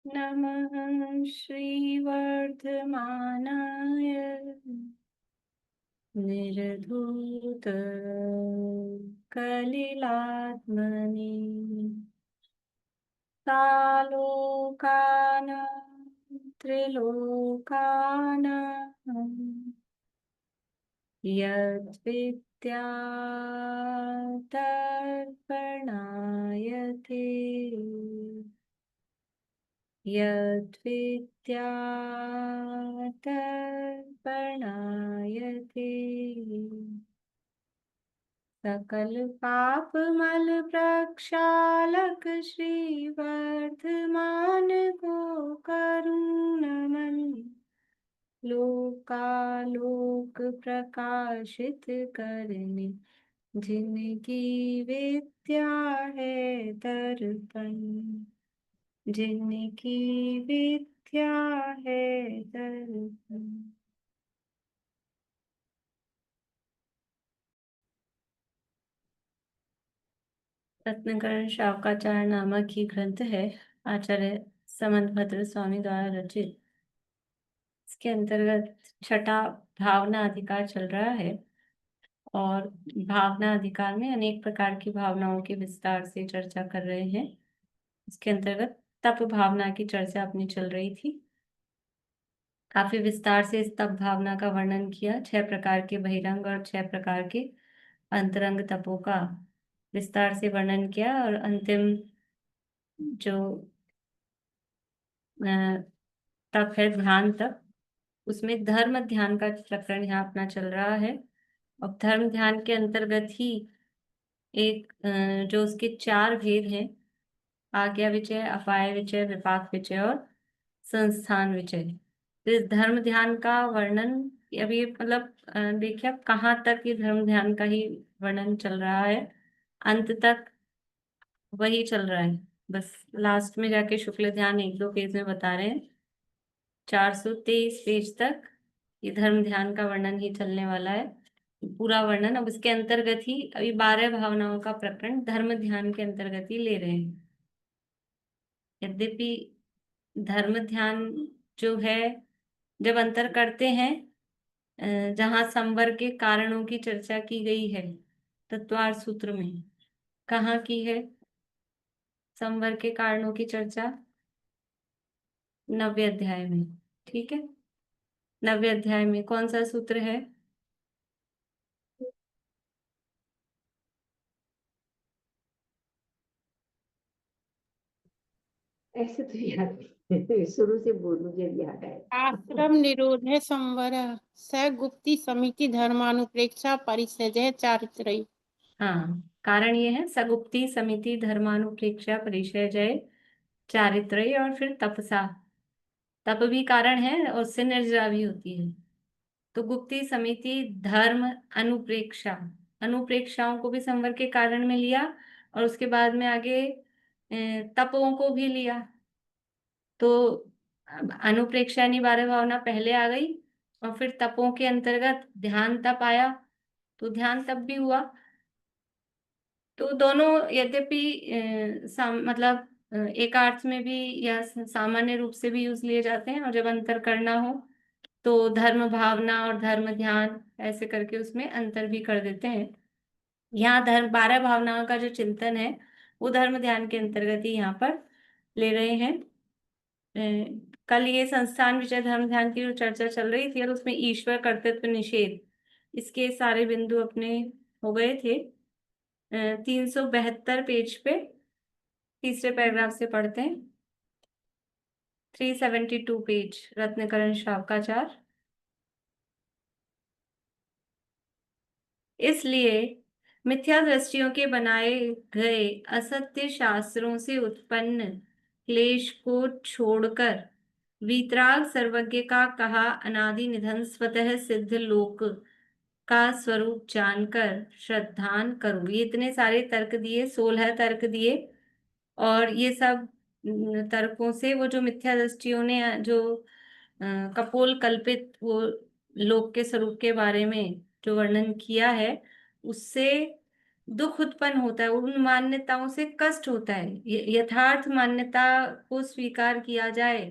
नमः श्रीवर्धमानाय निर्धूत कलिलात्मने सालोकानां त्रिलोकानां यद्विद्यादर्पणाय ते यद्विद्यादर्पणाय ते सकल पाप मल प्रक्षालक श्री वर्धमान को करुण मन लोकालोक प्रकाशित करने जिनकी विद्या है दर्पण जिनकी विद्या है दर्पण। रत्नकरण शावकाचार्य नामक ही ग्रंथ है, आचार्य समंतभद्र स्वामी द्वारा रचित। इसके अंतर्गत छठा भावना अधिकार चल रहा है और भावना अधिकार में अनेक प्रकार की भावनाओं के विस्तार से चर्चा कर रहे हैं। इसके अंतर्गत तप भावना की चर्चा अपनी चल रही थी। काफी विस्तार से इस तप भावना का वर्णन किया। 6 प्रकार के बहिरंग और 6 प्रकार के अंतरंग तपों का विस्तार से वर्णन किया और अंतिम जो तप है ध्यान तप, उसमें धर्म ध्यान का प्रकरण यहाँ अपना चल रहा है। और धर्म ध्यान के अंतर्गत ही एक जो उसके 4 भेद हैं, आज्ञा विचय, अपाय विचय, विपाक विचय और संस्थान विचय। तो इस धर्म ध्यान का वर्णन अभी मतलब देखिए अब कहाँ तक ये धर्म ध्यान का ही वर्णन चल रहा है, अंत तक वही चल रहा है। बस लास्ट में जाके शुक्ल ध्यान 1-2 पेज में बता रहे हैं। 423 पेज तक ये धर्म ध्यान का वर्णन ही चलने वाला है, पूरा वर्णन। अब इसके अंतर्गत ही अभी 12 भावनाओं का प्रकरण धर्म ध्यान के अंतर्गत ही ले रहे हैं। यद्यपि धर्म ध्यान जो है, जब अंतर करते हैं जहां संवर के कारणों की चर्चा की गई है तत्वार्थ सूत्र में, कहाँ की है संवर के कारणों की चर्चा? 9वें अध्याय में। ठीक है, 9वें अध्याय में कौन सा सूत्र है? ऐसे तो याद नहीं। शुरू से बोल, मुझे याद है। आश्रम निरोध है संवर स गुप्ती समिति धर्मानुप्रेक्षा परिसजय चारित्रयी। हाँ, कारण ये है सगुप्ती समिति धर्मानुप्रेक्षा परिचय जय चारित्रय और फिर तपसा। तप भी कारण है और उससे निर्जरा भी होती है। तो गुप्ती समिति धर्म अनुप्रेक्षा, अनुप्रेक्षाओं को भी संवर के कारण में लिया और उसके बाद में आगे तपों को भी लिया। तो अनुप्रेक्षा निवार्य भावना पहले आ गई और फिर तपों के अंतर्गत ध्यान तप आया, तो ध्यान तप भी हुआ। तो दोनों यद्यपि मतलब एक अर्थ में भी या सामान्य रूप से भी यूज लिए जाते हैं, और जब अंतर करना हो तो धर्म भावना और धर्म ध्यान ऐसे करके उसमें अंतर भी कर देते हैं। यहाँ धर्म 12 भावनाओं का जो चिंतन है वो धर्म ध्यान के अंतर्गत ही यहाँ पर ले रहे हैं। कल ये संस्थान विषय धर्म ध्यान की जो चर्चा चल रही थी और उसमें ईश्वर कर्तृत्व निषेध, इसके सारे बिंदु अपने हो गए थे। 372 पेज पे तीसरे पैराग्राफ से पढ़ते हैं। 372 पेज, रत्नकरण शावकाचार्य। इसलिए मिथ्या दृष्टियों के बनाए गए असत्य शास्त्रों से उत्पन्न क्लेश को छोड़कर वीतराग सर्वज्ञ का कहा अनादि निधन स्वतः सिद्ध लोक का स्वरूप जानकर श्रद्धान करो। ये इतने सारे तर्क दिए, 16 तर्क दिए, और ये सब तर्कों से वो जो मिथ्या दृष्टियों ने जो कपोल कल्पित वो लोक के स्वरूप के बारे में जो वर्णन किया है, उससे दुख उत्पन्न होता है, उन मान्यताओं से कष्ट होता है। यथार्थ मान्यता को स्वीकार किया जाए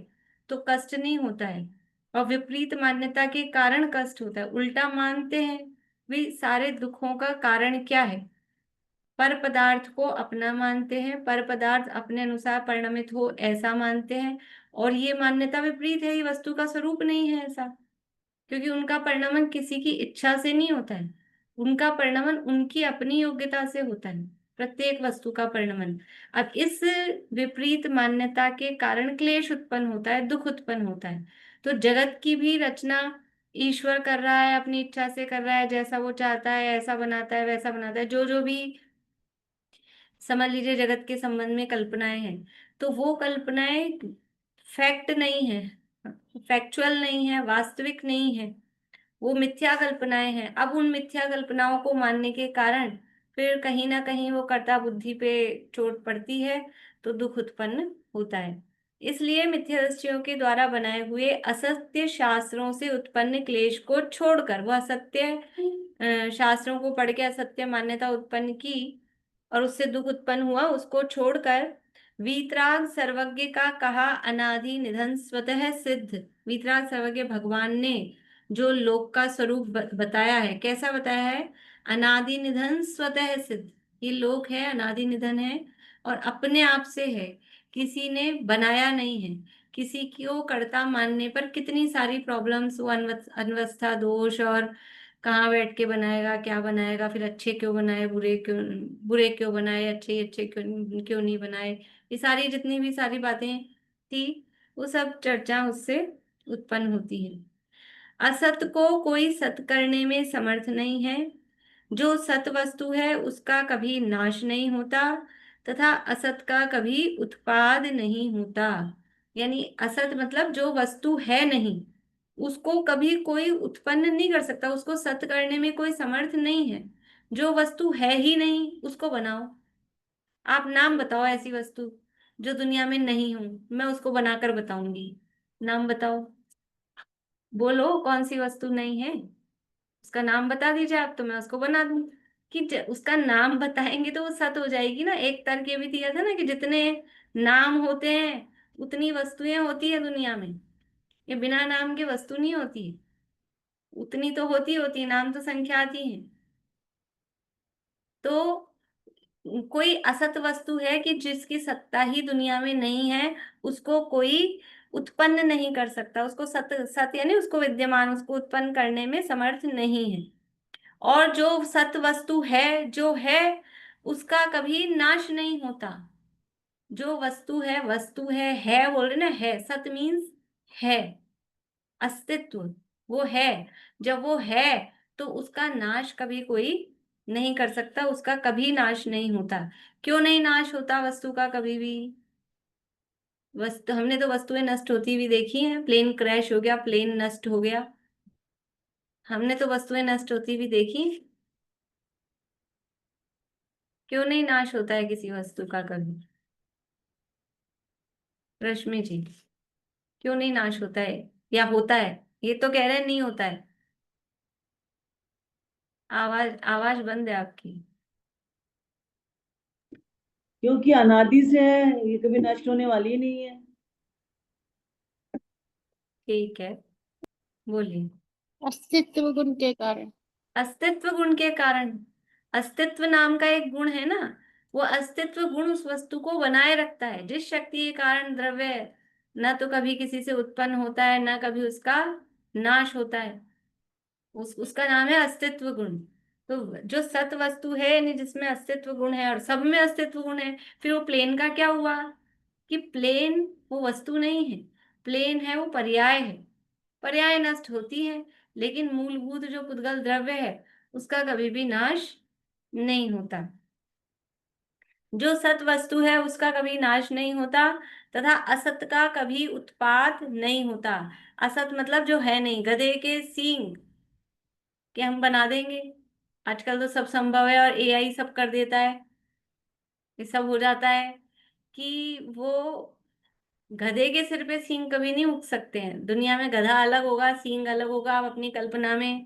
तो कष्ट नहीं होता है, और विपरीत मान्यता के कारण कष्ट होता है। उल्टा मानते हैं भी सारे दुखों का कारण क्या है। पर पदार्थ को अपना मानते हैं, पर पदार्थ अपने अनुसार परिणमित हो ऐसा मानते हैं, और ये मान्यता विपरीत है, ये वस्तु का स्वरूप नहीं है ऐसा, क्योंकि उनका परिणमन किसी की इच्छा से नहीं होता है, उनका परिणमन उनकी अपनी योग्यता से होता है, प्रत्येक वस्तु का परिणमन। अब इस विपरीत मान्यता के कारण क्लेश उत्पन्न होता है, दुख उत्पन्न होता है। तो जगत की भी रचना ईश्वर कर रहा है, अपनी इच्छा से कर रहा है, जैसा वो चाहता है ऐसा बनाता है, वैसा बनाता है। जो जो भी समझ लीजिए जगत के संबंध में कल्पनाएं हैं, तो वो कल्पनाएं फैक्ट नहीं है, फैक्चुअल नहीं है, वास्तविक नहीं है, वो मिथ्या कल्पनाएं हैं। अब उन मिथ्या कल्पनाओं को मानने के कारण फिर कहीं ना कहीं वो कर्ता बुद्धि पे चोट पड़ती है, तो दुख उत्पन्न होता है। इसलिए मिथ्या दृष्टियों के द्वारा बनाए हुए असत्य शास्त्रों से उत्पन्न क्लेश को छोड़कर, वह असत्य शास्त्रों को पढ़ के असत्य मान्यता उत्पन्न की और उससे दुख उत्पन्न हुआ, उसको छोड़कर वीतराग सर्वज्ञ का कहा अनादि निधन स्वतः सिद्ध, वीतराग सर्वज्ञ भगवान ने जो लोक का स्वरूप बताया है, कैसा बताया है, अनादि निधन स्वतः सिद्ध। ये लोक है, अनादि निधन है और अपने आप से है, किसी ने बनाया नहीं है। किसी को कर्ता मानने पर कितनी सारी प्रॉब्लम्स, वो अनवस्था दोष, और कहाँ बैठ के बनाएगा, क्या बनाएगा, फिर अच्छे क्यों बनाए, बुरे क्यों बनाए, अच्छे अच्छे क्यों क्यों नहीं बनाए, ये सारी जितनी भी सारी बातें थी, वो सब चर्चा उससे उत्पन्न होती है। असत को कोई सत करने में समर्थ नहीं है। जो सत वस्तु है उसका कभी नाश नहीं होता, तथा असत का कभी उत्पाद नहीं होता। यानी असत मतलब जो वस्तु है नहीं, उसको कभी कोई उत्पन्न नहीं कर सकता, उसको सत करने में कोई समर्थ नहीं है। जो वस्तु है ही नहीं उसको बनाओ। आप नाम बताओ ऐसी वस्तु जो दुनिया में नहीं हो, मैं उसको बनाकर बताऊंगी। नाम बताओ, बोलो कौन सी वस्तु नहीं है, उसका नाम बता दीजिए आप, तो मैं उसको बना दूं। कि उसका नाम बताएंगे तो वो सत हो जाएगी ना। एक तर्क ये भी दिया था ना कि जितने नाम होते हैं उतनी वस्तुएं होती है दुनिया में, ये बिना नाम के वस्तु नहीं होती है। उतनी तो होती है, नाम तो संख्यात ही है। तो कोई असत वस्तु है कि जिसकी सत्ता ही दुनिया में नहीं है, उसको कोई उत्पन्न नहीं कर सकता, उसको सत सत यानी उसको विद्यमान, उसको उत्पन्न करने में समर्थ नहीं है। और जो सत वस्तु है, जो है, उसका कभी नाश नहीं होता। जो वस्तु है बोल रहे ना, है, सत मीन्स है, अस्तित्व, वो है। जब वो है तो उसका नाश कभी कोई नहीं कर सकता, उसका कभी नाश नहीं होता। क्यों नहीं नाश होता वस्तु का कभी भी? वस्तु, हमने तो वस्तुएं नष्ट होती हुई देखी हैं, प्लेन क्रैश हो गया, प्लेन नष्ट हो गया, हमने तो वस्तुएं नष्ट होती हुई देखी। क्यों नहीं नाश होता है किसी वस्तु का कभी? रश्मि जी, क्यों नहीं नाश होता है, या होता है? ये तो कह रहे हैं नहीं होता है। आवाज आवाज बंद है आपकी। क्योंकि अनादि से है, ये कभी नष्ट होने वाली ही नहीं है। ठीक है, बोलिए। अस्तित्व गुण के कारण। अस्तित्व गुण के कारण, अस्तित्व नाम का एक गुण है ना, वो अस्तित्व गुण उस वस्तु को बनाए रखता है। जिस शक्ति के कारण द्रव्य न तो कभी किसी से उत्पन्न होता है, न कभी उसका नाश होता है, उसका नाम है अस्तित्व गुण। तो जो सत वस्तु है यानी जिसमें अस्तित्व गुण है, और सब में अस्तित्व गुण है, फिर वो प्लेन का क्या हुआ? कि प्लेन वो वस्तु नहीं है, प्लेन है, वो पर्याय है। पर्याय नष्ट होती है, लेकिन मूलभूत जो पुद्गल द्रव्य है उसका कभी भी नाश नहीं होता। जो सत वस्तु है उसका कभी नाश नहीं होता, तथा असत का कभी उत्पाद नहीं होता। असत मतलब जो है नहीं, गधे के सींग के हम बना देंगे, आजकल तो सब संभव है और एआई सब कर देता है, ये सब हो जाता है। कि वो गधे के सिर पे सींग कभी नहीं उग सकते हैं दुनिया में, गधा अलग होगा, सींग अलग होगा। आप अपनी कल्पना में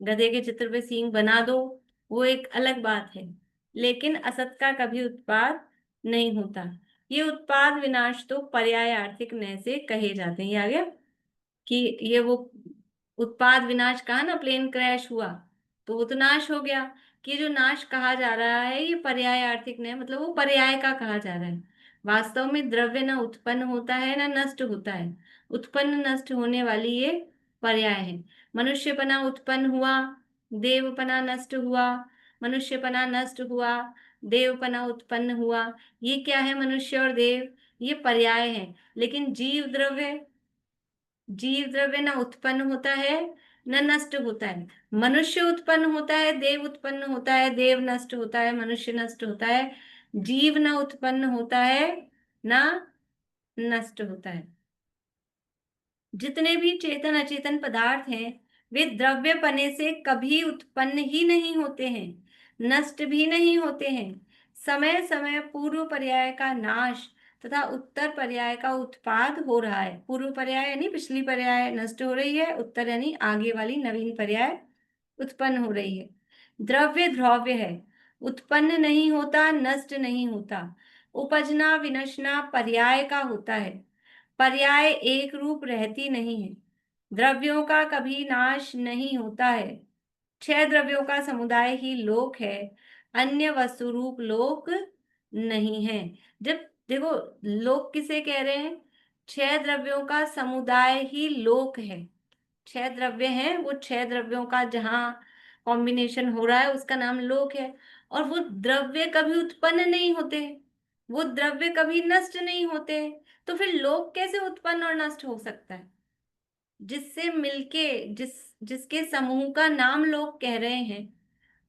गधे के चित्र पे सींग बना दो, वो एक अलग बात है। लेकिन असत का कभी उत्पाद नहीं होता। ये उत्पाद विनाश तो पर्याय आर्थिक न्याय से कहे जाते हैं। ये आ गया कि ये वो उत्पाद विनाश कहा ना, प्लेन क्रैश हुआ तो वो तो नाश हो गया। कि जो नाश कहा जा रहा है ये पर्याय आर्थिक न्याय, मतलब वो पर्याय का कहा जा रहा है। वास्तव में द्रव्य ना उत्पन्न होता है ना नष्ट होता है। उत्पन्न नष्ट होने वाली ये पर्याय है। मनुष्यपना उत्पन्न हुआ, देवपना नष्ट हुआ। मनुष्यपना नष्ट हुआ, देवपना उत्पन्न हुआ। ये क्या है? मनुष्य और देव, ये पर्याय है। लेकिन जीव द्रव्य न उत्पन्न होता है न नष्ट होता है। मनुष्य उत्पन्न होता है, देव उत्पन्न होता है, देव नष्ट होता है, मनुष्य नष्ट होता है। जीव न उत्पन्न होता है न नष्ट होता है। जितने भी चेतन अचेतन पदार्थ हैं वे द्रव्यपने से कभी उत्पन्न ही नहीं होते हैं, नष्ट भी नहीं होते हैं। समय समय पूर्व पर्याय का नाश तथा उत्तर पर्याय का उत्पाद हो रहा है। पूर्व पर्याय यानी पिछली पर्याय नष्ट हो रही है, उत्तर यानी आगे वाली नवीन पर्याय उत्पन्न हो रही है। द्रव्य ध्रव्य है, उत्पन्न नहीं होता, नष्ट नहीं होता। उपजना विनशना पर्याय का होता है, पर्याय एक रूप रहती नहीं है। द्रव्यों का कभी नाश नहीं होता है। छह द्रव्यों का समुदाय ही लोक है, अन्य वस्तु रूप लोक नहीं है। जब देखो, लोक किसे कह रहे हैं? छह द्रव्यों का समुदाय ही लोक है। छह द्रव्य हैं, वो छह द्रव्यों का जहां कॉम्बिनेशन हो रहा है उसका नाम लोक है। और वो द्रव्य कभी उत्पन्न नहीं होते, वो द्रव्य कभी नष्ट नहीं होते। तो फिर लोक कैसे उत्पन्न और नष्ट हो सकता है? जिससे मिलके जिसके समूह का नाम लोक कह रहे हैं,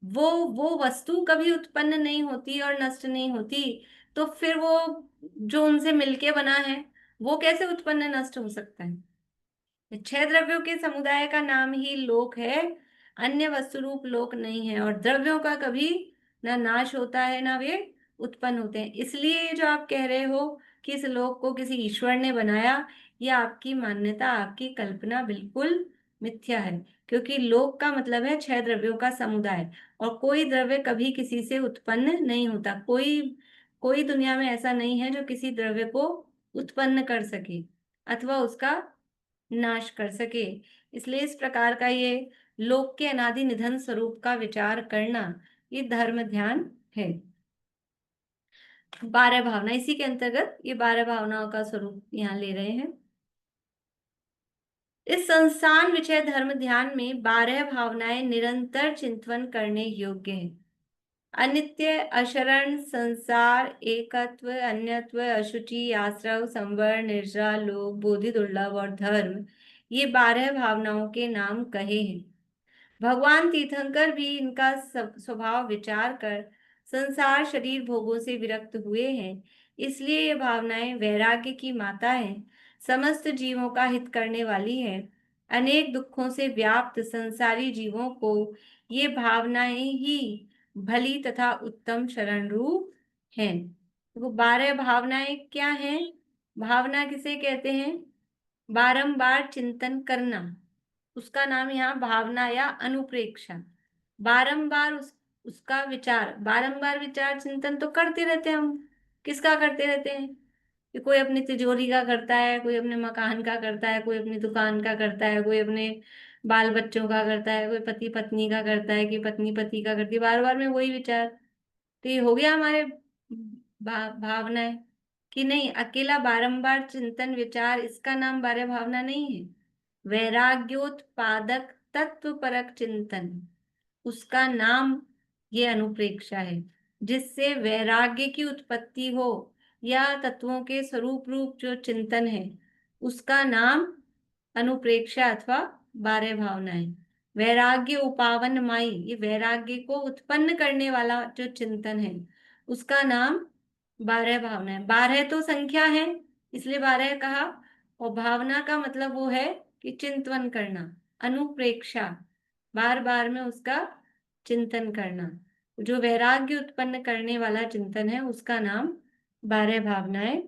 वो वस्तु कभी उत्पन्न नहीं होती और नष्ट नहीं होती। तो फिर वो जो उनसे मिलके बना है वो कैसे उत्पन्न नष्ट हो सकता है? छह द्रव्यों के समुदाय का नाम ही लोक है, अन्य वस्तु रूप लोक नहीं है। और द्रव्यों का कभी ना नाश होता है ना वे उत्पन्न होते हैं। इसलिए ये जो आप कह रहे हो कि इस लोक को किसी ईश्वर ने बनाया, यह आपकी मान्यता, आपकी कल्पना बिल्कुल मिथ्या है। क्योंकि लोक का मतलब है छह द्रव्यों का समुदाय, और कोई द्रव्य कभी किसी से उत्पन्न नहीं होता। कोई कोई दुनिया में ऐसा नहीं है जो किसी द्रव्य को उत्पन्न कर सके अथवा उसका नाश कर सके। इसलिए इस प्रकार का ये लोक के अनादि निधन स्वरूप का विचार करना, ये धर्म ध्यान है। 12 भावना, इसी के अंतर्गत ये 12 भावनाओं का स्वरूप यहाँ ले रहे हैं। इस संस्थान विषय धर्म ध्यान में 12 भावनाएं निरंतर चिंतन करने योग्य है। अनित्य, अशरण, संसार, एकत्व, अन्यत्व, अशुचि, आश्रव, संवर, निर्जरा, लोभ, बोधि दुर्लभ और धर्म, ये 12 भावनाओं के नाम कहे हैं। भगवान तीर्थंकर भी इनका स्वभाव विचार कर संसार शरीर भोगों से विरक्त हुए हैं। इसलिए ये भावनाएं वैराग्य की माता हैं, समस्त जीवों का हित करने वाली है। अनेक दुखों से व्याप्त संसारी जीवों को ये भावनाएं ही भली तथा उत्तम शरण रूप हैं। वो 12 भावनाएं क्या हैं? भावना किसे कहते हैं? बारंबार चिंतन करना, उसका नाम यहाँ भावना या अनुप्रेक्षा। बारंबार उसका विचार, बारंबार विचार चिंतन तो करते रहते हैं हम। किसका करते रहते हैं? कि कोई अपनी तिजोरी का करता है, कोई अपने मकान का करता है, कोई अपनी दुकान का करता है, कोई अपने बाल बच्चों का करता है, कोई पति पत्नी का करता है, कि पत्नी पति का करती है। बार बार में वही विचार। तो ये हो गया हमारे भावना है कि नहीं? अकेला बारंबार चिंतन विचार, इसका नाम 12 भावना नहीं है। वैराग्योत्पादक तत्वपरक चिंतन, उसका नाम ये अनुप्रेक्षा है। जिससे वैराग्य की उत्पत्ति हो, या तत्वों के स्वरूप रूप जो चिंतन है, उसका नाम अनुप्रेक्षा अथवा 12 भावनाएं। वैराग्य उपावन माई, ये वैराग्य को उत्पन्न करने वाला जो चिंतन है, उसका नाम 12 भावनाएं। 12 तो संख्या है, इसलिए 12 कहा। और भावना का मतलब वो है कि चिंतन करना, अनुप्रेक्षा, बार बार में उसका चिंतन करना। जो वैराग्य उत्पन्न करने वाला चिंतन है उसका नाम 12 भावनाएं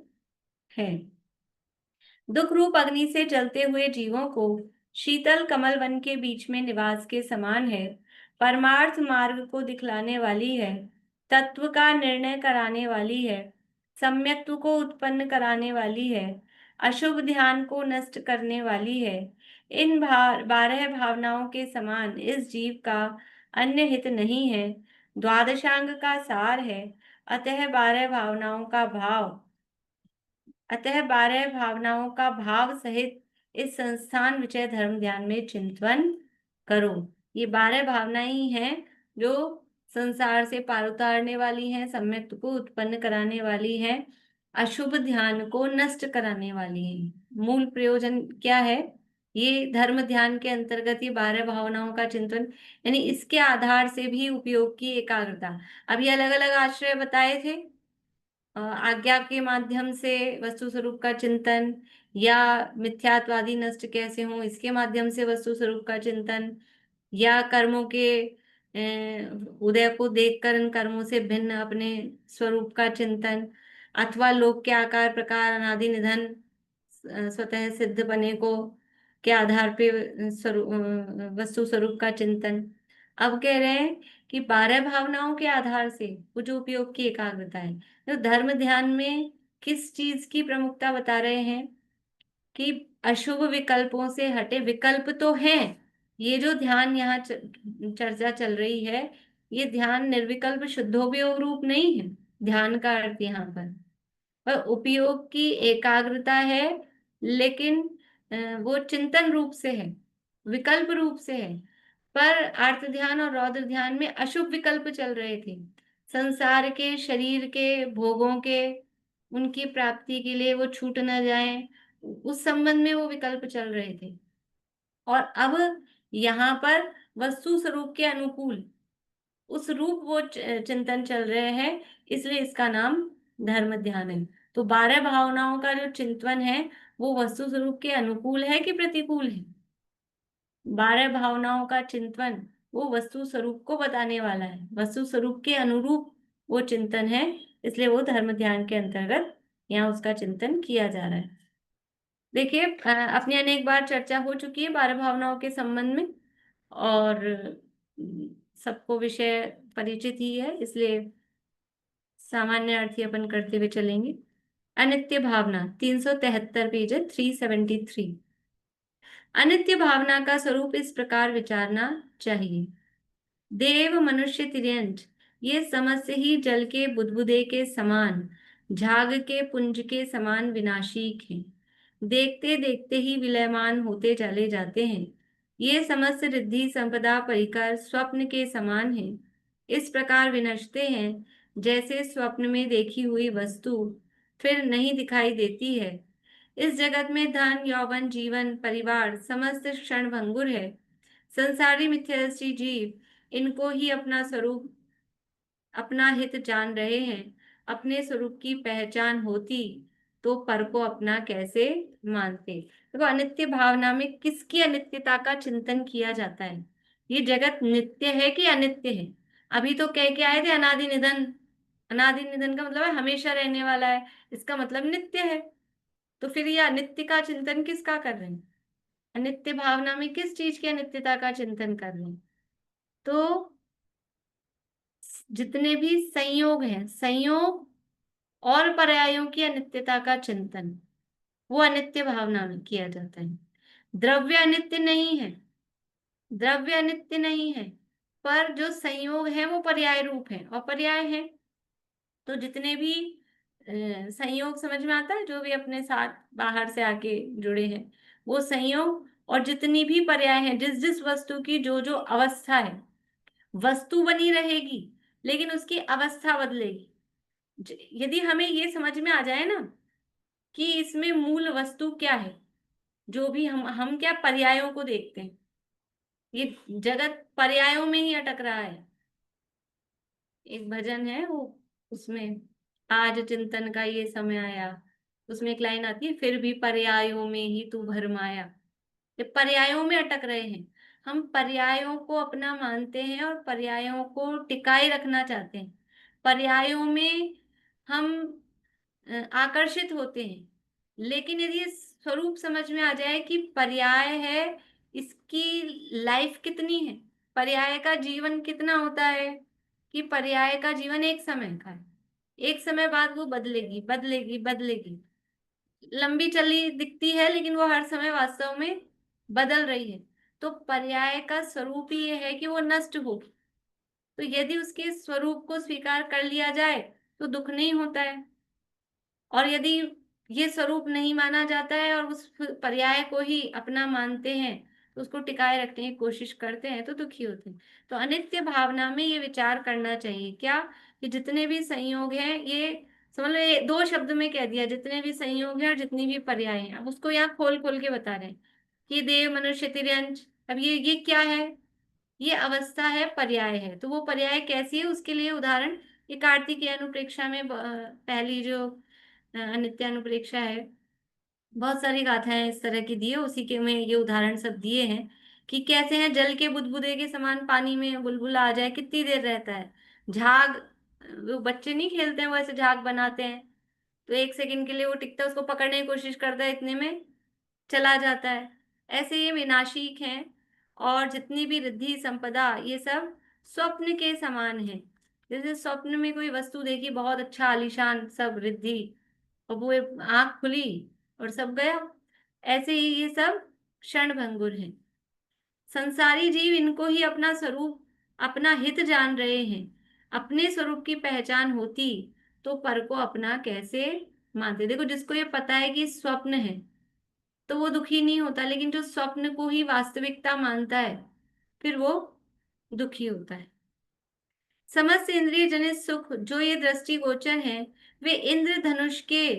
है। दुख रूप अग्नि से जलते हुए जीवों को शीतल कमल वन के बीच में निवास के समान है। परमार्थ मार्ग को दिखलाने वाली है, तत्व का निर्णय कराने वाली है, सम्यक्त्व को उत्पन्न कराने वाली है, अशुभ ध्यान को नष्ट करने वाली है। इन 12 भावनाओं के समान इस जीव का अन्य हित नहीं है, द्वादशांग का सार है। अतः 12 भावनाओं का भाव सहित इस संस्थान विषय धर्म ध्यान में चिंतन करो। ये 12 भावनाएं ही हैं जो संसार से पार उतारने वाली हैं, सम्यक को उत्पन्न कराने वाली हैं, अशुभ ध्यान को नष्ट कराने वाली हैं। मूल प्रयोजन क्या है? ये धर्म ध्यान के अंतर्गत ये 12 भावनाओं का चिंतन, यानी इसके आधार से भी उपयोग की एकाग्रता। अभी अलग अलग आश्रय बताए थे, आज्ञा के माध्यम से वस्तु स्वरूप का चिंतन, या मिथ्यात्वादी नष्ट कैसे हों इसके माध्यम से वस्तु स्वरूप का चिंतन, या कर्मों के उदय को देखकर इन कर्मों से भिन्न अपने स्वरूप का चिंतन, अथवा लोक के आकार प्रकार अनादि निधन स्वतः सिद्ध बने को के आधार पे वस्तु स्वरूप का चिंतन। अब कह रहे हैं कि 12 भावनाओं के आधार से वो जो उपयोग की एकाग्रता है, तो धर्म ध्यान में किस चीज की प्रमुखता बता रहे हैं कि अशुभ विकल्पों से हटे। विकल्प तो हैं, ये जो ध्यान यहाँ चर्चा चल रही है, ये ध्यान निर्विकल्प शुद्धोपयोग रूप नहीं है। ध्यान का अर्थ यहाँ पर उपयोग की एकाग्रता है, लेकिन वो चिंतन रूप से है, विकल्प रूप से है। पर अर्थ ध्यान और रौद्र ध्यान में अशुभ विकल्प चल रहे थे, संसार के, शरीर के भोगों के, उनकी प्राप्ति के लिए वो छूट न जाएं, उस संबंध में वो विकल्प चल रहे थे। और अब यहाँ पर वस्तु स्वरूप के अनुकूल उस रूप वो चिंतन चल रहे हैं, इसलिए इसका नाम धर्म ध्यान है। तो 12 भावनाओं का जो चिंतन है वो वस्तु स्वरूप के अनुकूल है कि प्रतिकूल है? 12 भावनाओं का चिंतन वो वस्तु स्वरूप को बताने वाला है, वस्तु स्वरूप के अनुरूप वो चिंतन है, इसलिए वो धर्म ध्यान के अंतर्गत यहाँ उसका चिंतन किया जा रहा है। देखिए, अपनी अनेक बार चर्चा हो चुकी है 12 भावनाओं के संबंध में, और सबको विषय परिचित ही है, इसलिए सामान्य अर्थ ही अपन करते हुए चलेंगे। अनित्य भावना 373 पेज है, 373। अनित्य भावना का स्वरूप इस प्रकार विचारना चाहिए। देव मनुष्य तिर्यंच ये समस्त ही जल के बुदबुदे के समान, झाग के पुंज के समान विनाशीक हैं, देखते देखते ही विलयमान होते चले जाते हैं। ये समस्त रिद्धि संपदा परिकर स्वप्न के समान हैं, इस प्रकार विनष्टे हैं जैसे स्वप्न में देखी हुई वस्तु फिर नहीं दिखाई देती है। इस जगत में धन, यौवन, जीवन, परिवार समस्त क्षण भंगुर है। संसारी मिथ्यादृष्टि जीव इनको ही अपना स्वरूप, अपना हित जान रहे हैं। अपने स्वरूप की पहचान होती तो पर को अपना कैसे मानते। देखो, अनित्य भावना में किसकी अनित्यता का चिंतन किया जाता है? ये जगत नित्य है कि अनित्य है? अभी तो कह के आए थे अनादि निधन। अनादि निधन का मतलब है हमेशा रहने वाला है, इसका मतलब नित्य है। तो फिर ये अनित्य का चिंतन किसका कर रहे हैं? अनित्य भावना में किस चीज की अनित्यता का चिंतन कर रहे हैं? तो जितने भी संयोग हैं, संयोग और पर्यायों की अनित्यता का चिंतन वो अनित्य भावना में किया जाता है। द्रव्य अनित्य नहीं है, द्रव्य अनित्य नहीं है, पर जो संयोग है वो पर्याय रूप है और पर्याय है। तो जितने भी संयोग समझ में आता है, जो भी अपने साथ बाहर से आके जुड़े हैं वो संयोग, और जितनी भी पर्याय हैं, जिस जिस वस्तु की जो जो अवस्था है, वस्तु बनी रहेगी लेकिन उसकी अवस्था बदलेगी। यदि हमें ये समझ में आ जाए ना कि इसमें मूल वस्तु क्या है, जो भी हम क्या पर्यायों को देखते हैं, ये जगत पर्यायों में ही अटक रहा है। एक भजन है वो, उसमें आज चिंतन का ये समय आया, उसमें एक लाइन आती है, फिर भी पर्यायों में ही तू भरमाया। ये पर्यायों में अटक रहे हैं, हम पर्यायों को अपना मानते हैं और पर्यायों को टिकाए रखना चाहते हैं, पर्यायों में हम आकर्षित होते हैं। लेकिन यदि ये स्वरूप समझ में आ जाए कि पर्याय है, इसकी लाइफ कितनी है, पर्याय का जीवन कितना होता है कि पर्याय का जीवन एक समय का है, एक समय बाद वो बदलेगी बदलेगी बदलेगी, लंबी चली दिखती है लेकिन वो हर समय वास्तव में बदल रही है। तो पर्याय का स्वरूप ही ये है कि वो नष्ट होगी। तो यदि उसके स्वरूप को स्वीकार कर लिया जाए तो दुख नहीं होता है, और यदि ये स्वरूप नहीं माना जाता है और उस पर्याय को ही अपना मानते हैं, तो उसको टिकाए रखने की कोशिश करते हैं, तो दुखी होते हैं। तो अनित्य भावना में ये विचार करना चाहिए क्या, कि जितने भी संयोग हैं, ये समझ लो, ये दो शब्द में कह दिया, जितने भी संयोग हैं और जितनी भी पर्याय हैं। अब उसको यहाँ खोल खोल के बता रहे हैं कि देव मनुष्य तिर्यंच। अब ये क्या है, ये अवस्था है, पर्याय है। तो वो पर्याय कैसी है, उसके लिए उदाहरण ये कार्तिकेय अनुप्रेक्षा में पहली जो अनित्य अनुप्रेक्षा है, बहुत सारी गाथाएं इस तरह की दी है, उसी के में ये उदाहरण सब दिए हैं कि कैसे हैं जल के बुदबुदे के समान पानी में बुलबुला आ जाए कितनी देर रहता है। झाग, वो बच्चे नहीं खेलते हैं वो ऐसे झाग बनाते हैं, तो एक सेकंड के लिए वो टिकता है, उसको पकड़ने की कोशिश करता है, इतने में चला जाता है। ऐसे ये विनाशिक हैं। और जितनी भी रिद्धि संपदा, ये सब स्वप्न के समान है। जैसे स्वप्न में कोई वस्तु देखी बहुत अच्छा आलीशान सब रिद्धि, और वो आंख खुली और सब गया, ऐसे ही ये सब क्षण भंगुर हैं। संसारी जीव इनको ही अपना स्वरूप, अपना हित जान रहे हैं। अपने स्वरूप की पहचान होती तो पर को अपना कैसे मानते। देखो, जिसको ये पता है कि स्वप्न है तो वो दुखी नहीं होता, लेकिन जो स्वप्न को ही वास्तविकता मानता है फिर वो दुखी होता है। समस्त इंद्रिय जनित सुख जो ये दृष्टिगोचर हैं, वे इंद्रधनुष के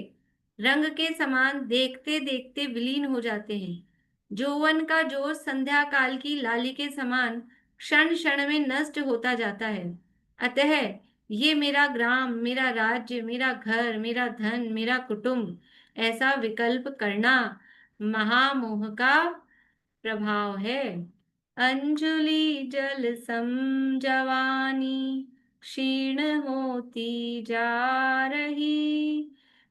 रंग के समान देखते देखते विलीन हो जाते हैं। यौवन का जोश संध्या काल की लाली के समान क्षण क्षण में नष्ट होता जाता है। अतः ये मेरा ग्राम, मेरा राज्य, मेरा घर, मेरा धन, मेरा कुटुंब, ऐसा विकल्प करना महामोह का प्रभाव है। अंजुलि जल सम जवानी क्षीण होती जा रही,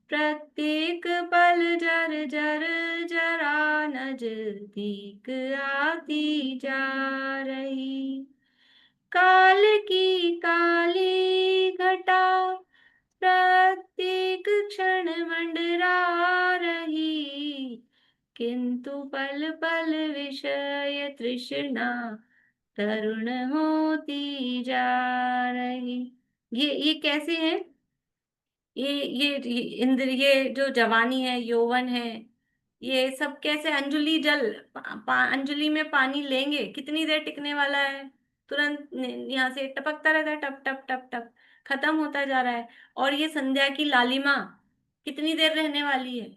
प्रत्येक पल जर जर जरा नजदीक आती जा रही। काल की काली घटा प्रत्येक क्षण मंडरा रही, किंतु पल पल विषय तृष्णा तरुण होती जा रही। ये कैसे है, ये इंद्रिय जो जवानी है, यौवन है, ये सब कैसे अंजुलि जल, अंजुलि में पानी लेंगे कितनी देर टिकने वाला है, तुरंत यहाँ से टपकता रहता है, टप टप टप टप, खत्म होता जा रहा है। और ये संध्या की लालिमा कितनी देर रहने वाली है,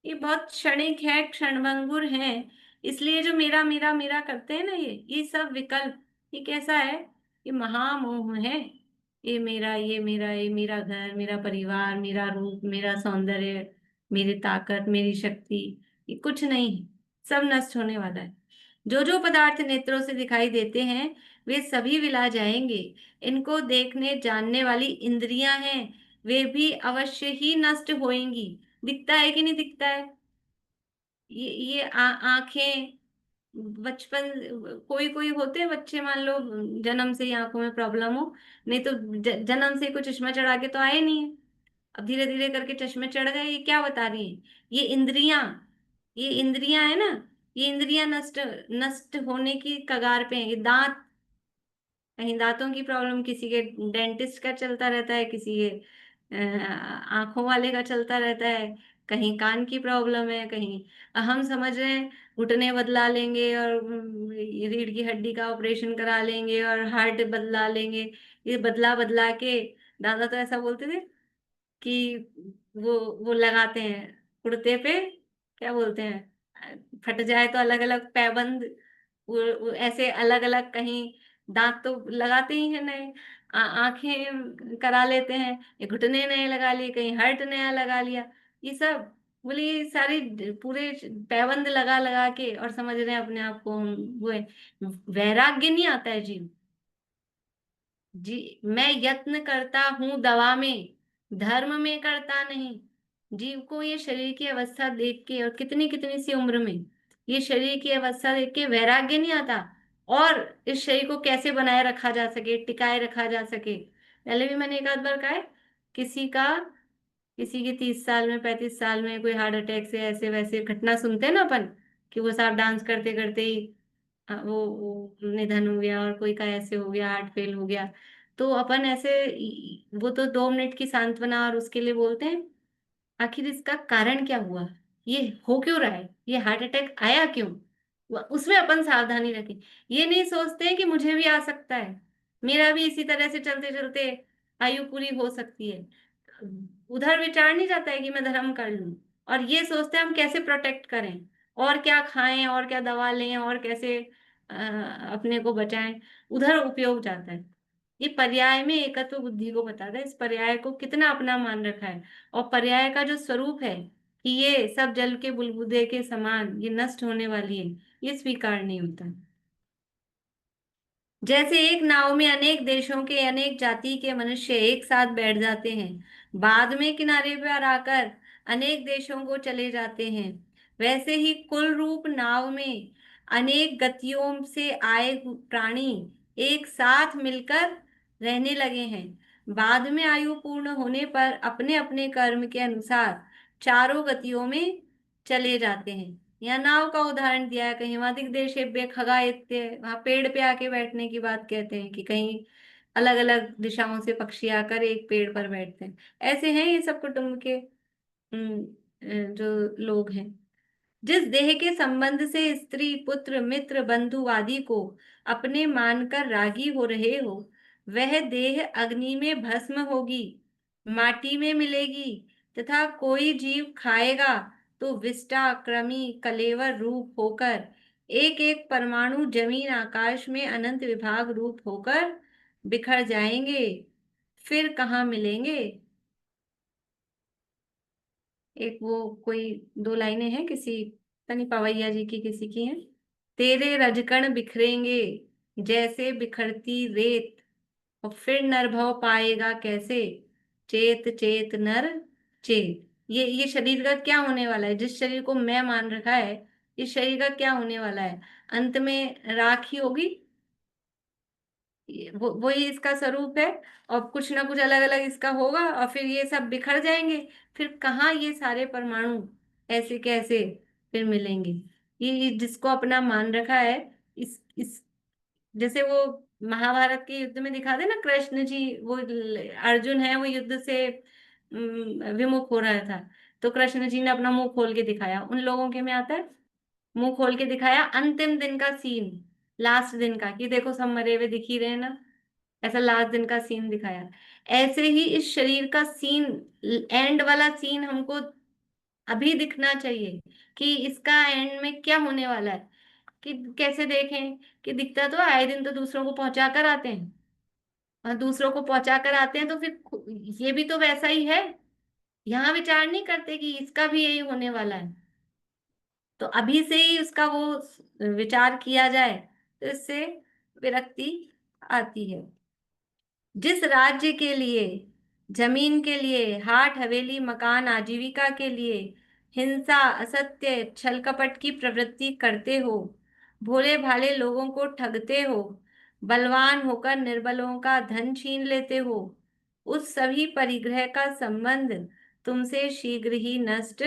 ये बहुत क्षणिक है, क्षणभंगुर है। इसलिए जो मेरा मेरा मेरा करते हैं ना, ये सब विकल्प, ये कैसा है, ये महामोह है। ये मेरा, ये मेरा, ये मेरा घर, मेरा परिवार, मेरा रूप, मेरा सौंदर्य, मेरी ताकत, मेरी शक्ति, ये कुछ नहीं है, सब नष्ट होने वाला है। जो जो पदार्थ नेत्रों से दिखाई देते हैं वे सभी विला जाएंगे। इनको देखने जानने वाली इंद्रियां हैं, वे भी अवश्य ही नष्ट होएंगी। दिखता है कि नहीं दिखता है, ये आंखें, बचपन, कोई कोई होते हैं बच्चे, मान लो जन्म से ही आंखों में प्रॉब्लम हो, नहीं तो जन्म से कोई चश्मा चढ़ा के तो आए नहीं है, अब धीरे धीरे करके चश्मे चढ़ गए। ये क्या बता रही है, ये इंद्रियां, ये इंद्रियां है ना, ये इंद्रियां नष्ट नष्ट होने की कगार पे है। ये दांत, कहीं दांतों की प्रॉब्लम, किसी के डेंटिस्ट का चलता रहता है, किसी के आंखों वाले का चलता रहता है, कहीं कान की प्रॉब्लम है, कहीं हम समझ रहे हैं घुटने बदला लेंगे और रीढ़ की हड्डी का ऑपरेशन करा लेंगे और हार्ट बदला लेंगे। ये बदला बदला के, दादा तो ऐसा बोलते थे कि वो लगाते हैं कुर्ते पे, क्या बोलते हैं, फट जाए तो अलग अलग पैबंद, वो ऐसे अलग अलग, कहीं दांत तो लगाते ही है नए, आंखें करा लेते हैं, ये घुटने नए लगा लिए, कहीं हर्ट नया लगा लिया, ये सब बोले, ये सारी पूरे पैबंद लगा लगा के, और समझ रहे हैं अपने आप को वो है। वैराग्य नहीं आता है जी। जी, मैं यत्न करता हूं दवा में, धर्म में करता नहीं। जीव को ये शरीर की अवस्था देख के, और कितनी कितनी सी उम्र में ये शरीर की अवस्था देख के वैराग्य नहीं आता, और इस शरीर को कैसे बनाए रखा जा सके, टिकाए रखा जा सके। पहले भी मैंने एक आध बार कहा है, किसी का किसी के 30 साल में 35 साल में कोई हार्ट अटैक से ऐसे वैसे घटना सुनते हैं ना अपन, कि वो साहब डांस करते करते ही वो निधन हो गया, और कोई का ऐसे हो गया, हार्ट फेल हो गया। तो अपन ऐसे वो तो 2 मिनट की सांत्वना और उसके लिए बोलते हैं, आखिर इसका कारण क्या हुआ, ये हो क्यों रहा है, ये हार्ट अटैक आया क्यों, उसमें अपन सावधानी रखें। ये नहीं सोचते हैं कि मुझे भी आ सकता है, मेरा भी इसी तरह से चलते चलते आयु पूरी हो सकती है। उधर विचार नहीं जाता है कि मैं धर्म कर लूं, और ये सोचते हैं हम कैसे प्रोटेक्ट करें, और क्या खाएं, और क्या दवा लें, और कैसे अपने को बचाएं। उधर उपयोग जाता है। ये पर्याय में एकत्व बुद्धि को बताता है, इस पर्याय को कितना अपना मान रखा है। और पर्याय का जो स्वरूप है कि ये सब जल के बुलबुले के समान ये नष्ट होने वाली है, ये स्वीकार नहीं होता। जैसे एक नाव में अनेक देशों के अनेक जाति के मनुष्य एक साथ बैठ जाते हैं, बाद में किनारे पर आकर अनेक देशों को चले जाते हैं, वैसे ही कुल रूप नाव में अनेक गतियों से आए प्राणी एक साथ मिलकर रहने लगे हैं। बाद में आयु पूर्ण होने पर अपने अपने कर्म के अनुसार चारों गतियों में चले जाते हैं। यहाँ नाव का उदाहरण दिया है, कहीं वहां दिग्देशेभ्य खगा इत्य, वहां पेड़ पे आके बैठने की बात कहते हैं, कि कहीं अलग अलग दिशाओं से पक्षी आकर एक पेड़ पर बैठते हैं। ऐसे हैं ये सब कुटुंब के जो लोग हैं। जिस देह के संबंध से स्त्री पुत्र मित्र बंधु आदि को अपने मानकर रागी हो रहे हो, वह देह अग्नि में भस्म होगी, माटी में मिलेगी, तथा कोई जीव खाएगा तो विष्टा कृमि कलेवर रूप होकर एक एक परमाणु जमीन आकाश में अनंत विभाग रूप होकर बिखर जाएंगे, फिर कहाँ मिलेंगे। एक वो कोई 2 लाइनें हैं किसी, पता नहीं पवैया जी की किसी की हैं। तेरे रजकण बिखरेंगे जैसे बिखरती रेत, और फिर नरभव पाएगा कैसे, चेत चेत नर चेत। ये शरीर का क्या होने वाला है, जिस शरीर को मैं मान रखा है, इस शरीर का क्या होने वाला है, अंत में राख ही होगी। वो वही इसका स्वरूप है, और कुछ ना कुछ अलग अलग इसका होगा, और फिर ये सब बिखर जाएंगे। फिर कहाँ ये सारे परमाणु ऐसे कैसे फिर मिलेंगे। ये जिसको अपना मान रखा है, इस जैसे वो महाभारत के युद्ध में दिखा दे ना, कृष्ण जी वो अर्जुन है, वो युद्ध से विमुख हो रहा था, तो कृष्ण जी ने अपना मुंह खोल के दिखाया। उन लोगों के में आता है, मुंह खोल के दिखाया अंतिम दिन का सीन, लास्ट दिन का, कि देखो सब मरे हुए दिख ही रहे हैं ना, ऐसा लास्ट दिन का सीन दिखाया। ऐसे ही इस शरीर का सीन, एंड वाला सीन हमको अभी दिखना चाहिए, कि इसका एंड में क्या होने वाला है। कि कैसे देखें, कि दिखता तो आए दिन तो दूसरों को पहुंचा कर आते हैं, और दूसरों को पहुंचा कर आते हैं तो फिर ये भी तो वैसा ही है। यहाँ विचार नहीं करते कि इसका भी यही होने वाला है, तो अभी से ही उसका वो विचार किया जाए, तो इससे विरक्ति आती है। जिस राज्य के लिए, जमीन के लिए, हाट हवेली मकान आजीविका के लिए हिंसा असत्य छल कपट की प्रवृत्ति करते हो, भोले भाले लोगों को ठगते हो, बलवान होकर निर्बलों का धन छीन लेते हो, उस सभी परिग्रह का संबंध तुमसे शीघ्र ही नष्ट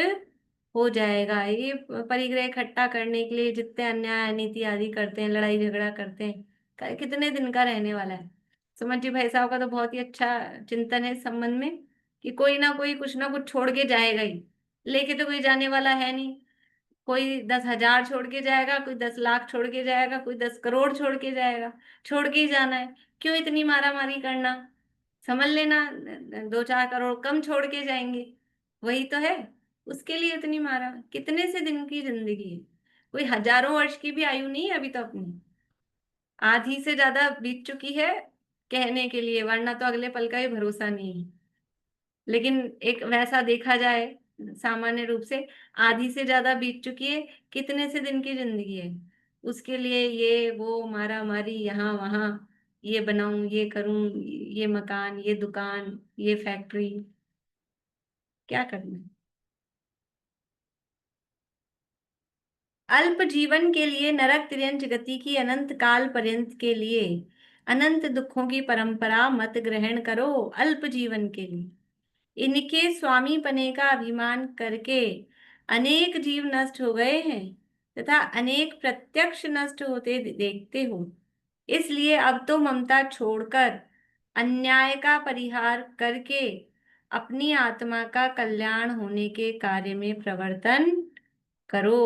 हो जाएगा। ये परिग्रह इकट्ठा करने के लिए जितने अन्याय अनीति आदि करते हैं, लड़ाई झगड़ा करते हैं, कितने दिन का रहने वाला है। सुमन जी भाई साहब का तो बहुत ही अच्छा चिंतन है इस संबंध में, कि कोई ना कोई कुछ ना कुछ छोड़ के जाएगा ही, लेके तो कोई जाने वाला है नहीं। कोई 10,000 छोड़ के जाएगा, कोई 10 लाख छोड़ के जाएगा, कोई 10 करोड़ छोड़ के जाएगा, छोड़ के ही जाना है। क्यों इतनी मारा मारी करना, समझ लेना 2-4 करोड़ कम छोड़ के जाएंगे, वही तो है। उसके लिए इतनी मारा, कितने से दिन की जिंदगी है, कोई हजारों वर्ष की भी आयु नहीं है अभी तो अपनी, आधी से ज्यादा बीत चुकी है कहने के लिए, वरना तो अगले पल का ही भरोसा नहीं है। लेकिन एक वैसा देखा जाए सामान्य रूप से, आधी से ज्यादा बीत चुकी है, कितने से दिन की जिंदगी है, उसके लिए ये वो मारा मारी, यहाँ वहां, ये बनाऊं, ये करूं, ये मकान, ये दुकान, ये फैक्ट्री, क्या करना है। अल्प जीवन के लिए नरक तिर्यंच गति की अनंत काल पर्यंत के लिए अनंत दुखों की परंपरा मत ग्रहण करो। अल्प जीवन के लिए इनके स्वामी पने का अभिमान करके अनेक जीव नष्ट हो गए हैं तथा अनेक प्रत्यक्ष नष्ट होते देखते हो। इसलिए अब तो ममता छोड़कर अन्याय का परिहार करके अपनी आत्मा का कल्याण होने के कार्य में प्रवर्तन करो।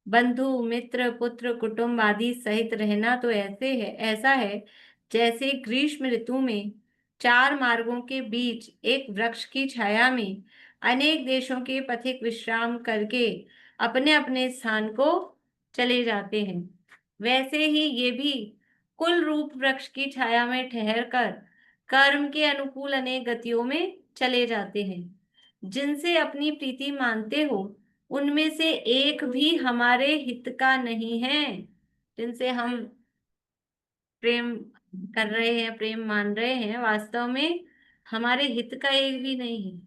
बंधु मित्र पुत्र कुटुंब आदि सहित रहना तो ऐसा है जैसे ग्रीष्म ऋतु में चार मार्गों के बीच एक वृक्ष की छाया में अनेक देशों के पथिक विश्राम करके अपने अपने स्थान को चले जाते हैं। वैसे ही ये भी कुल रूप वृक्ष की छाया में ठहर कर कर्म के अनुकूल अनेक गतियों में चले जाते हैं। जिनसे अपनी प्रीति मानते हो उनमें से एक भी हमारे हित का नहीं है। जिनसे हम प्रेम कर रहे हैं, प्रेम मान रहे हैं, वास्तव में हमारे हित का एक भी नहीं है।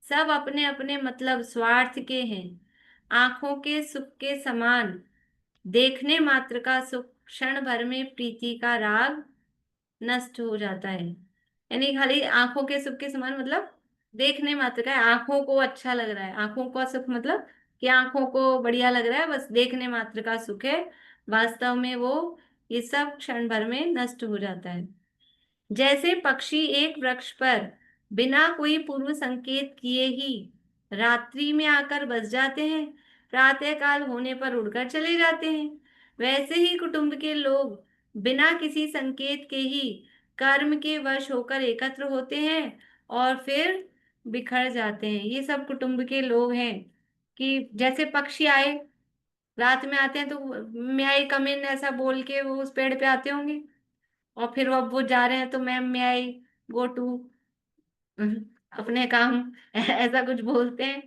सब अपने अपने मतलब स्वार्थ के हैं। आंखों के सुख के समान देखने मात्र का सुख क्षण भर में प्रीति का राग नष्ट हो जाता है। यानी खाली आंखों के सुख के समान मतलब देखने मात्र का है, आंखों को अच्छा लग रहा है। आंखों का सुख मतलब कि आंखों को बढ़िया लग रहा है, बस देखने मात्र का सुख है। वास्तव में वो ये सब क्षण भर में नष्ट हो जाता है। जैसे पक्षी एक वृक्ष पर बिना कोई पूर्व संकेत किए ही रात्रि में आकर बस जाते हैं, प्रातः काल होने पर उड़कर चले जाते हैं, वैसे ही कुटुंब के लोग बिना किसी संकेत के ही कर्म के वश होकर एकत्र होते हैं और फिर बिखर जाते हैं। ये सब कुटुंब के लोग हैं कि जैसे पक्षी आए, रात में आते हैं तो मे आई कम इन ऐसा बोल के वो उस पेड़ पे आते होंगे, और फिर अब वो जा रहे हैं तो ma'am may I go to अपने काम ऐसा कुछ बोलते हैं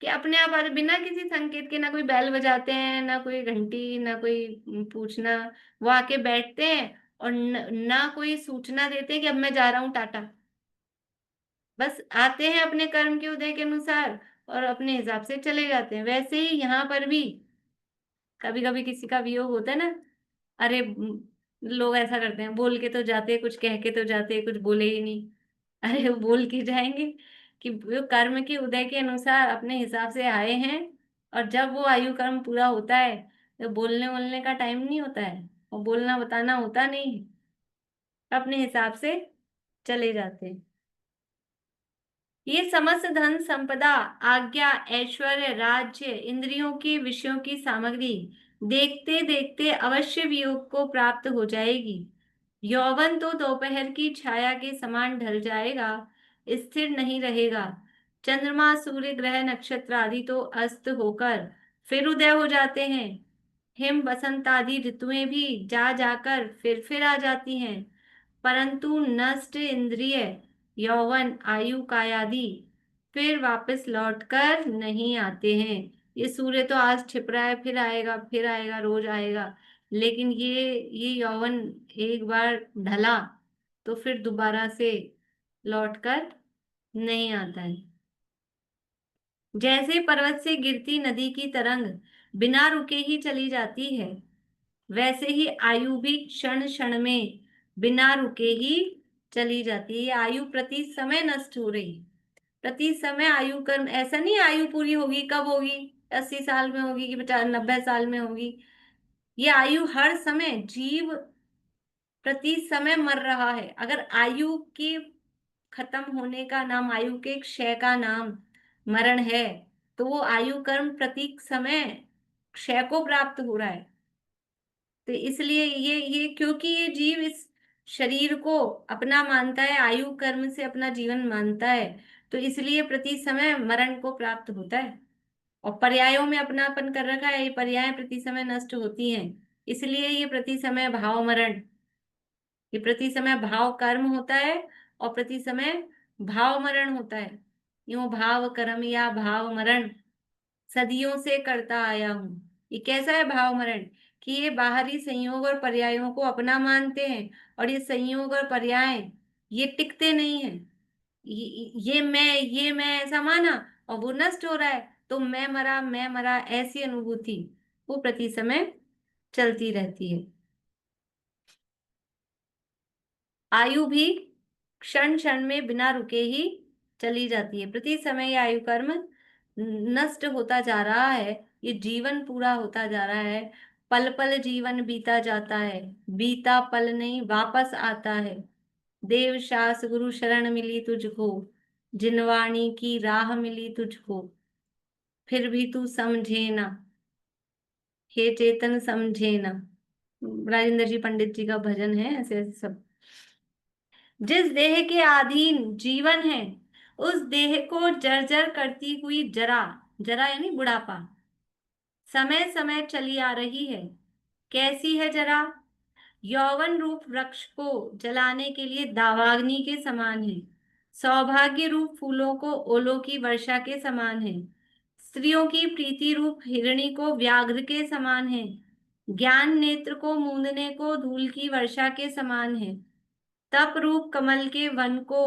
कि अपने आप आते बिना किसी संकेत के। ना कोई बैल बजाते हैं, ना कोई घंटी, ना कोई पूछना, वो आके बैठते हैं और ना कोई सूचना देते हैं कि अब मैं जा रहा हूँ टाटा। बस आते हैं अपने कर्म के उदय के अनुसार और अपने हिसाब से चले जाते हैं। वैसे ही यहाँ पर भी कभी कभी किसी का वियोग होता है ना, अरे लोग ऐसा करते हैं, बोल के तो जाते, कुछ कह के तो जाते, कुछ बोले ही नहीं। अरे वो बोल के जाएंगे कि वो कर्म के उदय के अनुसार अपने हिसाब से आए हैं, और जब वो आयु कर्म पूरा होता है तो बोलने बोलने का टाइम नहीं होता है और बोलना बताना होता नहीं है, अपने हिसाब से चले जाते हैं। ये समस्त धन संपदा आज्ञा ऐश्वर्य राज्य इंद्रियों के विषयों की सामग्री देखते देखते अवश्य वियोग को प्राप्त हो जाएगी। यौवन तो दोपहर की छाया के समान ढल जाएगा, स्थिर नहीं रहेगा। चंद्रमा सूर्य ग्रह नक्षत्र आदि तो अस्त होकर फिर उदय हो जाते हैं। हिम बसंत आदि ऋतुएं भी जा जाकर फिर आ जाती हैं, परंतु नष्ट इंद्रिय यौवन आयु कायादि फिर वापस लौटकर नहीं आते हैं। ये सूर्य तो आज छिप रहा है, फिर आएगा, रोज आएगा, लेकिन ये यौवन एक बार ढला तो फिर दोबारा से लौटकर नहीं आता है। जैसे पर्वत से गिरती नदी की तरंग बिना रुके ही चली जाती है, वैसे ही आयु भी क्षण क्षण में बिना रुके ही चली जाती है। ये आयु प्रति समय नष्ट हो रही, प्रति समय आयु कर्म। ऐसा नहीं आयु पूरी होगी, कब होगी, 80 साल में होगी कि 50 90 साल में होगी। ये आयु हर समय, जीव प्रति समय मर रहा है। अगर आयु की खत्म होने का नाम, आयु के क्षय का नाम मरण है, तो वो आयु कर्म प्रतीक समय क्षय को प्राप्त हो रहा है। तो इसलिए ये क्योंकि ये जीव इस शरीर को अपना मानता है, आयु कर्म से अपना जीवन मानता है, तो इसलिए प्रति समय मरण को प्राप्त होता है। और पर्यायों में अपनापन कर रखा है, ये पर्याय प्रति समय नष्ट होती हैं, इसलिए ये प्रति समय भाव मरण, ये प्रति समय भाव कर्म होता है और प्रति समय भाव मरण होता है। यूं भाव कर्म या भाव मरण सदियों से करता आया हूं। ये कैसा है भाव मरण, कि ये बाहरी संयोग और पर्यायों को अपना मानते हैं, और ये संयोग और पर्याय ये टिकते नहीं हैं। ये मैं ऐसा माना और वो नष्ट हो रहा है, तो मैं मरा ऐसी अनुभूति वो प्रति समय चलती रहती है। आयु भी क्षण क्षण में बिना रुके ही चली जाती है। प्रति समय ये आयु कर्म नष्ट होता जा रहा है, ये जीवन पूरा होता जा रहा है। पल पल जीवन बीता जाता है, बीता पल नहीं वापस आता है। देव शास गुरु शरण मिली तुझको, जिनवाणी की राह मिली तुझको, फिर भी तू समझे ना, हे चेतन समझे ना। राजेंद्र जी पंडित जी का भजन है, ऐसे ऐसे सब। जिस देह के अधीन जीवन है, उस देह को जर्जर करती हुई जरा, जरा यानी बुढ़ापा, समय समय चली आ रही है। कैसी है जरा? यौवन रूप वृक्ष को जलाने के लिए दावाग्नि के समान है। सौभाग्य रूप फूलों को ओलों की वर्षा के समान है। स्त्रियों की प्रीति रूप हिरणी को व्याघ्र के समान है। ज्ञान नेत्र को मूंदने को धूल की वर्षा के समान है। तप रूप कमल के वन को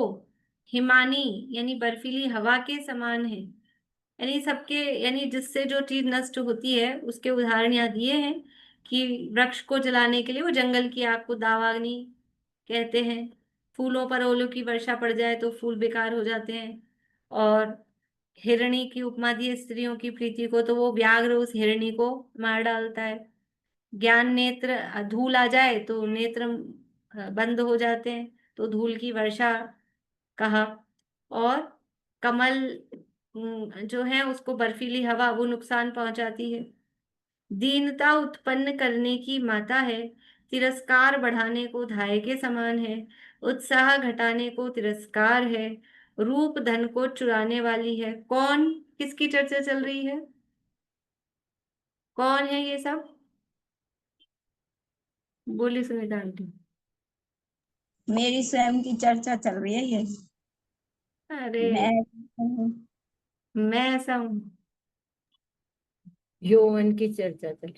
हिमानी यानी बर्फीली हवा के समान है। यानी सबके, यानी जिससे जो चीज नष्ट होती है उसके उदाहरण यहाँ दिए हैं कि वृक्ष को जलाने के लिए वो जंगल की आग को दावाग्नि कहते हैं। फूलों पर ओलों की वर्षा पड़ जाए तो फूल बेकार हो जाते हैं। और हिरणी की उपमा दी है स्त्रियों की प्रीति को, तो वो व्याघ्र उस हिरणी को मार डालता है। ज्ञान नेत्र, धूल आ जाए तो नेत्र बंद हो जाते हैं, तो धूल की वर्षा कहा। और कमल जो है उसको बर्फीली हवा वो नुकसान पहुंचाती है। दीनता उत्पन्न करने की माता है, तिरस्कार बढ़ाने को धाय के समान है। उत्साह घटाने को तिरस्कार है, रूप धन को चुराने वाली है। कौन, किसकी चर्चा चल रही है? कौन है ये सब? बोली सुनीता आंटी। मेरी स्वयं की चर्चा चल रही है ये। अरे मैं मैं ऐसा हूँ। यौवन की चर्चा चल।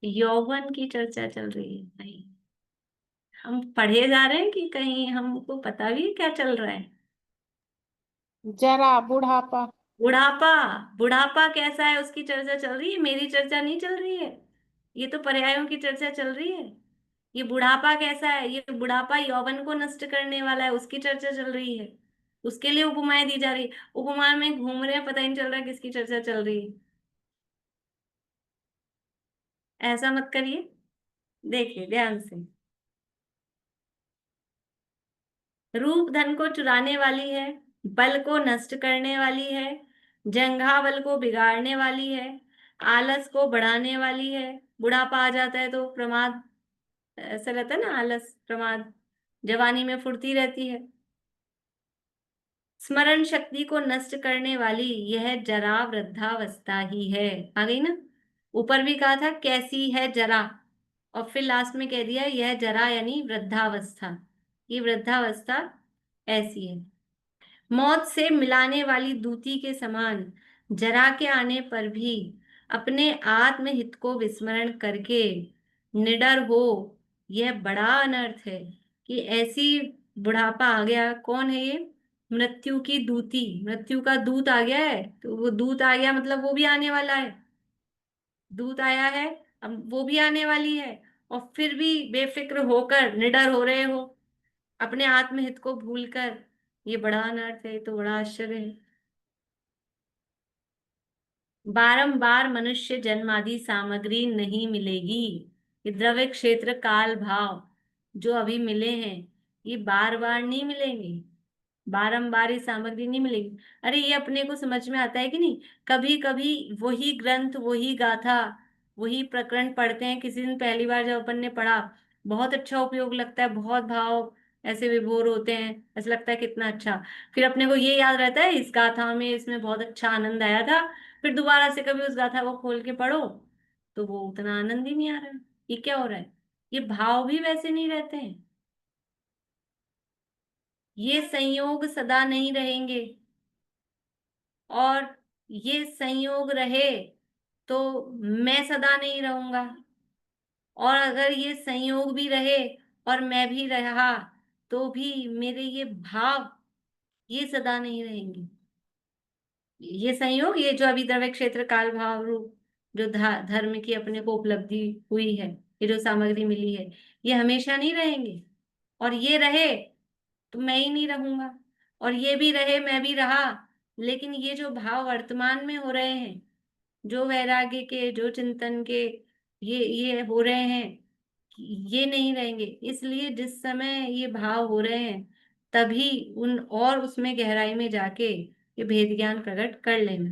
यौवन की चर्चा चल रही है? नहीं, हम पढ़े जा रहे हैं कि कहीं हमको पता भी है क्या चल रहा है? जरा बुढ़ापा। बुढ़ापा। बुढ़ापा कैसा है उसकी चर्चा चल रही है, मेरी चर्चा नहीं चल रही है। ये तो पर्यायों की चर्चा चल रही है। ये बुढ़ापा कैसा है, ये बुढ़ापा यौवन को नष्ट करने वाला है, उसकी चर्चा चल रही है। उसके लिए उपमाएं दी जा रही है। उपमा में घूम रहे हैं, पता ही नहीं चल रहा किसकी चर्चा चल रही है। ऐसा मत करिए, देखिए ध्यान से। रूप धन को चुराने वाली है, बल को नष्ट करने वाली है, जंघा बल को बिगाड़ने वाली है, आलस को बढ़ाने वाली है। बुढ़ापा आ जाता है तो प्रमाद, ऐसा रहता है ना, आलस प्रमाद। जवानी में फुर्ती रहती है। स्मरण शक्ति को नष्ट करने वाली यह जरा वृद्धावस्था ही है। आ गई ना? ऊपर भी कहा था कैसी है जरा, और फिर लास्ट में कह दिया यह जरा यानी वृद्धावस्था। ये वृद्धावस्था ऐसी है। मौत से मिलाने वाली दूती के समान जरा के आने पर भी अपने आत्महित को विस्मरण करके निडर हो, यह बड़ा अनर्थ है कि ऐसी बुढ़ापा आ गया। कौन है ये? मृत्यु की दूती, मृत्यु का दूत आ गया है। तो वो दूत आ गया मतलब वो भी आने वाला है। दूत आया है, अब वो भी आने वाली है, और फिर भी बेफिक्र होकर निडर हो रहे हो अपने आत्महित को भूलकर। ये बड़ा अनर्थ है, ये तो बड़ा आश्चर्य है। बारंबार मनुष्य जन्मादि सामग्री नहीं मिलेगी। ये द्रव्य क्षेत्र काल भाव जो अभी मिले हैं, ये बार बार नहीं मिलेंगे, बारंबार ये सामग्री नहीं मिलेगी। अरे ये अपने को समझ में आता है कि नहीं? कभी कभी वही ग्रंथ, वही गाथा, वही प्रकरण पढ़ते हैं। किसी दिन पहली बार जब अपन ने पढ़ा, बहुत अच्छा उपयोग लगता है, बहुत भाव ऐसे विभोर होते हैं, ऐसा लगता है कितना अच्छा। फिर अपने को ये याद रहता है इस गाथा में, इसमें बहुत अच्छा आनंद आया था। फिर दोबारा से कभी उस गाथा को खोल के पढ़ो तो वो उतना आनंद ही नहीं आ रहा है। ये क्या हो रहा है? ये भाव भी वैसे नहीं रहते हैं। ये संयोग सदा नहीं रहेंगे, और ये संयोग रहे तो मैं सदा नहीं रहूंगा, और अगर ये संयोग भी रहे और मैं भी रहा तो भी मेरे ये भाव ये सदा नहीं रहेंगे। ये संयोग, ये जो अभी द्रव्य क्षेत्र काल भाव रूप जो धर्म की अपने को उपलब्धि हुई है, ये जो सामग्री मिली है, ये हमेशा नहीं रहेंगे। और ये रहे तो मैं ही नहीं रहूंगा, और ये भी रहे मैं भी रहा, लेकिन ये जो भाव वर्तमान में हो रहे हैं, जो वैराग्य के, जो चिंतन के, ये हो रहे हैं, ये नहीं रहेंगे। इसलिए जिस समय ये भाव हो रहे हैं, तभी उन और उसमें गहराई में जाके ये भेद ज्ञान प्रकट कर लेना।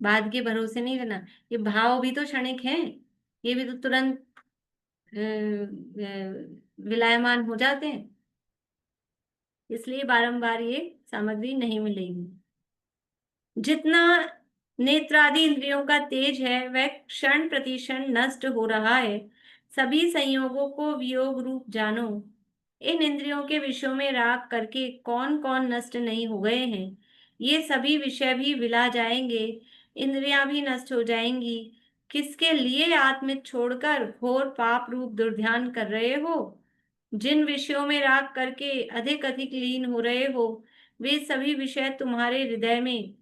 बाद के भरोसे नहीं रहना। ये भाव भी तो क्षणिक हैं, ये भी तो तुरंत विलायमान हो जाते हैं। इसलिए बारंबार ये सामग्री नहीं मिलेगी। जितना नेत्रादि इंद्रियों का तेज है वह क्षण प्रतिक्षण नष्ट हो रहा है। सभी संयोगों को वियोग रूप जानो। इन इंद्रियों के विषयों में राग करके कौन कौन नष्ट नहीं हो गए हैं। ये सभी विषय भी विला जाएंगे, इंद्रियां भी नष्ट हो जाएंगी। किसके लिए आत्मित छोड़कर घोर पाप रूप दुर्ध्यान कर रहे हो। जिन विषयों में राग करके अधिक अधिक लीन हो रहे हो, वे सभी विषय तुम्हारे हृदय में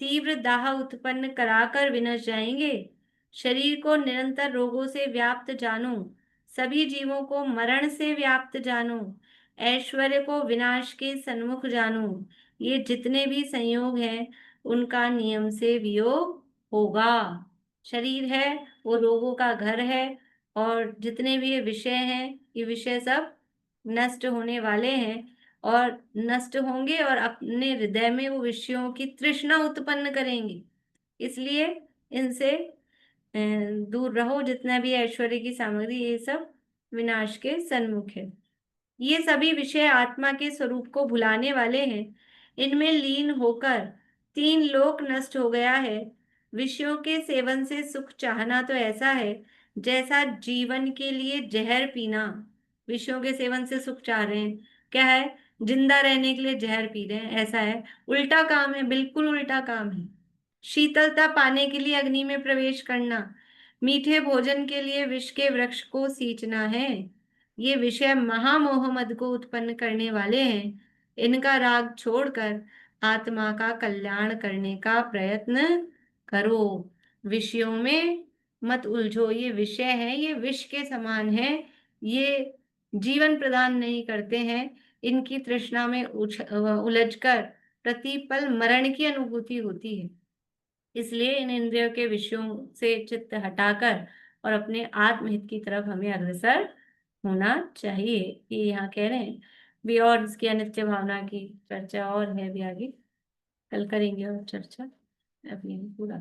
तीव्र दाह उत्पन्न कराकर विनश जाएंगे। शरीर को निरंतर रोगों से व्याप्त जानो, सभी जीवों को मरण से व्याप्त जानो, ऐश्वर्य को विनाश के सन्मुख जानो। ये जितने भी संयोग हैं, उनका नियम से वियोग होगा। शरीर है वो रोगों का घर है, और जितने भी ये विषय हैं, ये विषय सब नष्ट होने वाले हैं और नष्ट होंगे, और अपने हृदय में वो विषयों की तृष्णा उत्पन्न करेंगे। इसलिए इनसे दूर रहो। जितना भी ऐश्वर्य की सामग्री, ये सब विनाश के सन्मुख है। ये सभी विषय आत्मा के स्वरूप को भुलाने वाले हैं। इनमें लीन होकर तीन लोक नष्ट हो गया है। विषयों के सेवन से सुख चाहना तो ऐसा है जैसा जीवन के लिए जहर पीना। विषयों के सेवन से सुख चाह रहे हैं, क्या है, जिंदा रहने के लिए जहर पी रहे हैं, ऐसा है। उल्टा काम है, बिल्कुल उल्टा काम है। शीतलता पाने के लिए अग्नि में प्रवेश करना, मीठे भोजन के लिए विष के वृक्ष को सींचना है। ये विषय महामोह मद को उत्पन्न करने वाले हैं। इनका राग छोड़कर आत्मा का कल्याण करने का प्रयत्न करो। विषयों में मत उलझो। ये विषय है, ये विष के समान है, ये जीवन प्रदान नहीं करते हैं। इनकी तृष्णा में उलझकर प्रतिपल मरण की अनुभूति होती है। इसलिए इन इंद्रियों के विषयों से चित्त हटाकर और अपने आत्महित की तरफ हमें अग्रसर होना चाहिए। ये यहाँ कह रहे हैं भी। और इसकी अनित्य भावना की चर्चा और है भी आगे, कल करेंगे और चर्चा। अभी पूरा